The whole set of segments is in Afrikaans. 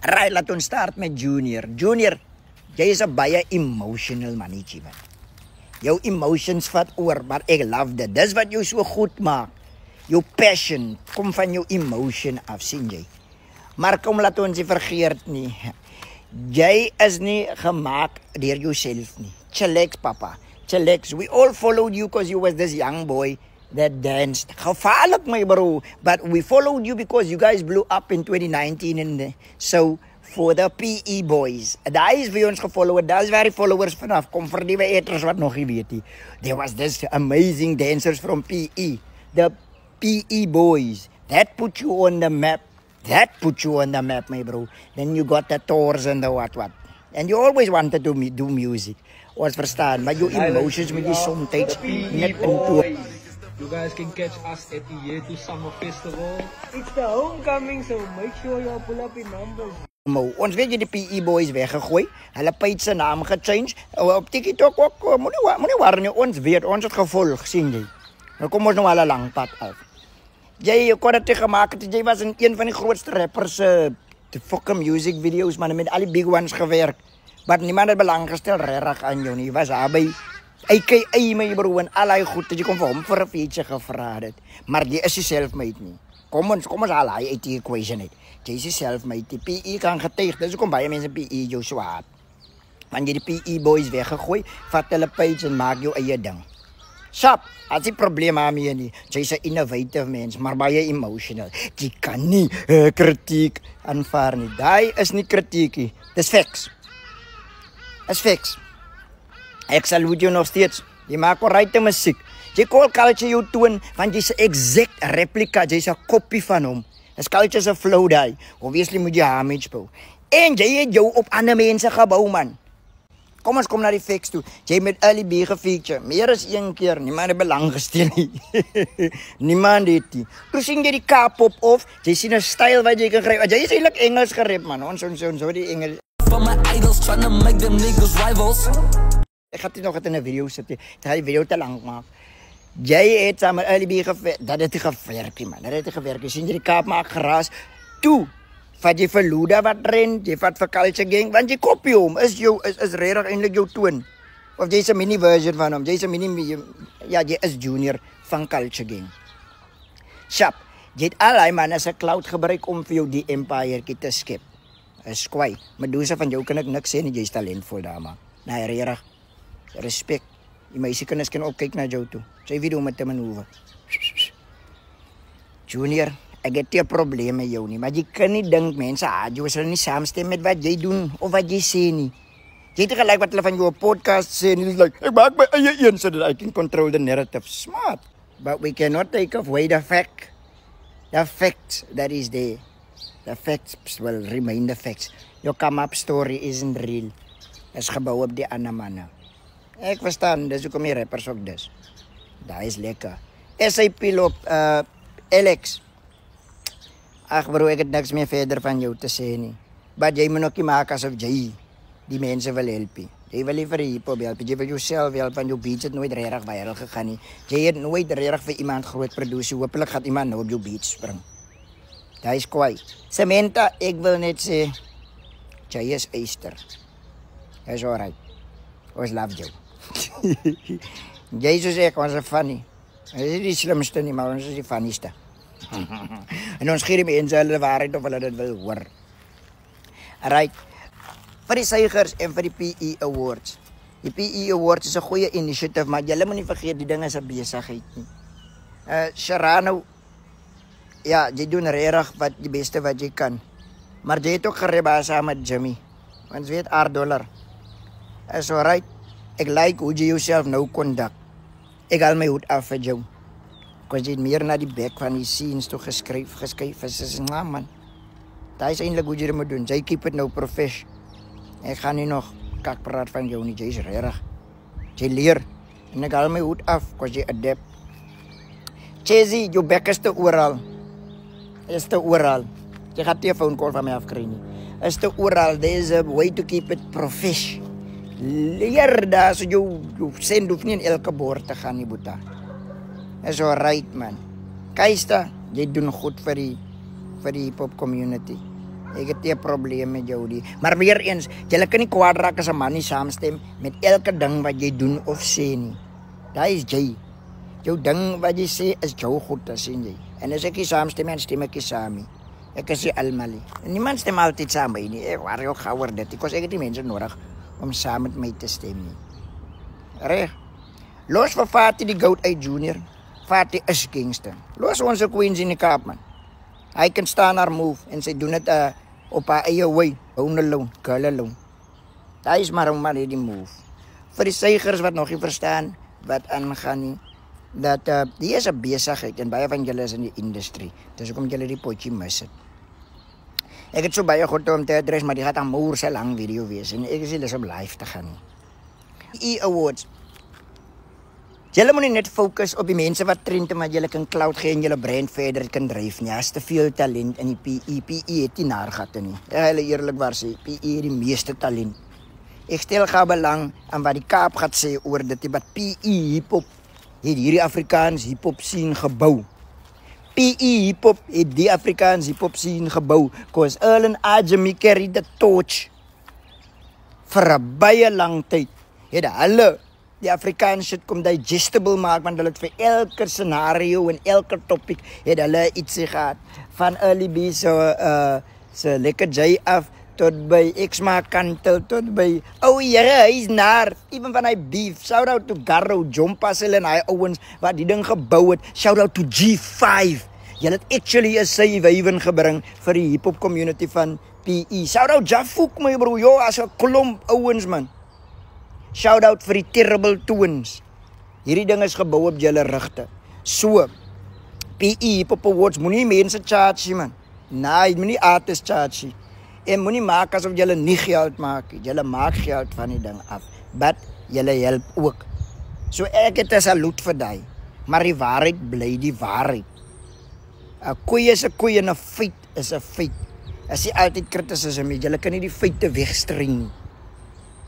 Right, laat ons start met Junior. Junior, jy is 'n baie emotional mannetjie man. Jou emotions vat oor, maar ek love dit. Dis wat jou so goed maak. Jou passion kom van jou emotion af, sien jy. Maar kom laat ons nie vergeet nie. Jy is nie gemaak deur jouself nie. Chillax papa. Chillax. We all followed you because you was this young boy that danced. Gevaarlik my bro, but we followed you because you guys blew up in 2019 and so for the PE boys. Daai is wie ons gefollow het. Daai is waar die followers vanaf kom vir die eters wat nog nie weet nie. There was this amazing dancers from PE. The PE boys. That put you on the map. That put you on the map, my bro. Then you got the tours and the what. And you always wanted to do music. Ons verstaan, maar jou emotions moet jy soms net into. You guys can catch us at the Year to Summer Festival. It's the homecoming, so make sure you pull up in numbers. Ons weet jy die PE boys weggegooi. Hulle page se naam gechange. Op TikTok ook. Moenie waar nie. Ons weet, ons het gevolg, sien jy. Nou kom ons nou al 'n lang pad af. Jy kon dit gemaak het. Jy was in een van die grootste rappers se fucking music videos, man, met al die big ones gewerk. Maar niemand het belang gestel regtig aan jou nie. Jy was daar by AKA my bro en al hy goed dat jy kom vir hom vir 'n feature gevra het. Maar jy is self-made nie. Kom ons al hy uit die equation uit. Jy is self-made. Die PE kan getuig. Dis hoekom baie mense PE jou so haat. Want jy die PE boys weggegooi, vat hulle page en maak jou eie ding. Shop, as die probleem daarmee nie. Jy's 'n innovative mens, maar baie emotional. Jy kan nie kritiek aanvaar nie. Daai is nie kritiekie. Dis facts. Is facts. Ek salute jou nog steeds. Jy maak alright musiek. Jy call Culture jou toon, want jy's 'n exact replica, jy's 'n kopie van hom. Is Culture se flow daai. Obviously moet jy homage bou. En jy het jou op ander mense gebou man. Kom ons kom na die facts toe. Jy met Ali B gefeature. Meer as een keer. Niemand het belang gestel nie. Niemand het nie. Toe sien jy die K-pop of jy sien 'n styl wat jy kan gryp. Jy is eintlik Engels gerap man. Ons so die Engels. For my idols trying to make them niggas rivals. Ek gaan dit nog in 'n video sit. Dit gaan die video te lank maak. Jy het saam met Ali B dat het gewerk nie man. Dat het gewerk. Jy sien jy die Kaap maak geraas. Toe vat jy vir Luda wat ren, jy vat vir Culture Gang, want jy kopie hom, is regtig eintlik jou toon. Of jy's 'n mini version van hom, jy's 'n mini, ja, jy is Junior van Culture Gang. Shop, jy het al hy man as 'n cloud gebruik om vir jou die empire te skep. Is kwai, Medusa van jou kan ek niks sê nie, jy's talentvol daar man. Nee, regtig. Respek. Die meisie kinders kan opkyk na jou toe. Sy weet hoe om te manoeuvre. Junior, ek het nie 'n probleem met jou nie, maar jy kan nie dink mense haat jou as hulle nie saamstem met wat jy doen of wat jy sê nie. Jy het gelyk wat hulle van jou 'n podcast sê en hulle is like, ek maak my eie een so that I can control the narrative. Smart. But we cannot take away the fact that is there. The facts will remain the facts. Your come-up story isn't real. Is gebou op die ander manne. Ek verstaan, dis hoekom die rappers ook dis. Daai is lekker. SAP loop, Alex. Ag bro, ek het niks meer verder van jou te sê nie. Maar jy moet ook nie maak asof jy die mense wil help. Jy wil nie vir die hiphop help, jy wil jouself help, want jou beats het nooit regtig viral gegaan nie. Jy het nooit regtig vir iemand groot produsie. Hoopelik gaan iemand nou op jou beats spring. Daai is kwaai. Samantha, ek wil net sê, jy is Easter. Is alright. Ons love jou. Jy soos ek, ons is funny. Ons is die slimste nie, maar ons is die funnieste. En ons gee die mense hulle waarheid of hulle dit wil hoor. Alright. Vir die Seigers en vir die PE Awards. Die PE Awards is 'n goeie initiative, maar julle moet nie vergeet die ding is 'n besigheid nie. Sharano, ja, jy doen regtig wat die beste wat jy kan. Maar jy het ook gereba saam met Jimmy. Want jy weet $8. Is alright. Ek like hoe jy jouself nou kondak. Ek haal my hoed af vir jou. Because jy het meer na die back van die scenes toe geskryf, is man. Daai is eintlik hoe jy dit moet doen. Jy keep it nou profesh. Ek gaan nie nog kak praat van jou nie, jy is regtig. Jy leer. En ek haal my hoed af, because jy adapt. Chazzy, jou back is te oral. Is te oral. Jy gaat nie 'n phone call van my afkry nie. Is te oral. There is a way to keep it profesh. Leer daar, so jou send hoef nie in elke boord te gaan nie, boeta. Is alright, man. Keista, jy doen goed vir die hip-hop community. Ek het nie 'n probleem met jou nie. Maar weer eens, jy kan nie kwaad raak as 'n man nie saamstem met elke ding wat jy doen of sê nie. Daai is jy. Jou ding wat jy sê is jou goed, as sien jy. En as ek nie saamstem en stem ek nie saam nie. Ek is nie almal nie. En niemand stem altyd saam by nie. Ek waar jou gouer dit. Ek het die mense nodig om saam met my te stem nie. Reg. Los vir Fatty die Goat uit Junior. Fatty is Kingston. Los onze queens in die Kaap, man. Hy kan staan haar move en sy doen dit op haar eie way. Own alone, girl alone. Daai is maar die move. Vir die seigers wat nog nie verstaan wat aangaan nie, dat die is 'n besigheid en baie van julle is in die industrie. Dis hoekom julle die potjie mis het. Ek het so baie goed om te adres, maar die gaat 'n moer se lang video wees en ek is nie lus om live te gaan nie. Awards. Julle moet net fokus op die mense wat trend en wat julle kan cloud gee en julle brand verder kan dryf nie. As te veel talent in die PE. PE het nie naargatte nie. Hulle eerlikwaar sê, PE het die meeste talent. Ek stel gaan belang aan wat die Kaap gaan sê oor dit wat PE hiphop het hierdie Afrikaans hiphop scene gebou. PE hiphop het die Afrikaans hiphop scene gebou. Cause Erlen Ajami carried the torch vir 'n baie lang tyd. Het hulle die Afrikaans shit kom digestible maak, want hulle het vir elke scenario en elke topic het hulle ietsie gehad. Van early B so lekker J af tot by X-Ma Kantel, tot by Here, hy's naar. Even van hy beef. Shout out to Garro, John Passel en hy ouens wat die ding gebou het. Shout out to G5. Julle het actually 'n save gebring vir die hip-hop community van PE. Shout out Jaffouk, my bro. Yo, as 'n klomp ouens, man. Shout out vir die Terrible Twins. Hierdie ding is gebou op julle rigte. So, PE Hip-Hop Awards moenie mense charge, man. Nee, moenie artists charge. En moenie maak asof julle nie geld maak nie. Julle maak geld van die ding af. But julle help ook. So ek het 'n saluut vir daai. Maar die waarheid bly die waarheid. 'n Koeie is 'n koeie en 'n feit is 'n feit. As jy altyd kritisisme het, julle kan nie die feite wegstring nie.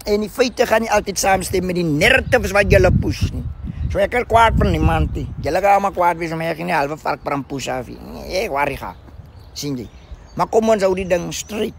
En die feite gaan nie altyd saamstem met die narratives wat julle push nie. So ek kan kwaad van niemand nie. Julle gaan maar kwaad wees, maar ek gaan nie halve vark brand push af nie. Ek worry ga. Sien jy. Maar kom ons hou die ding straight.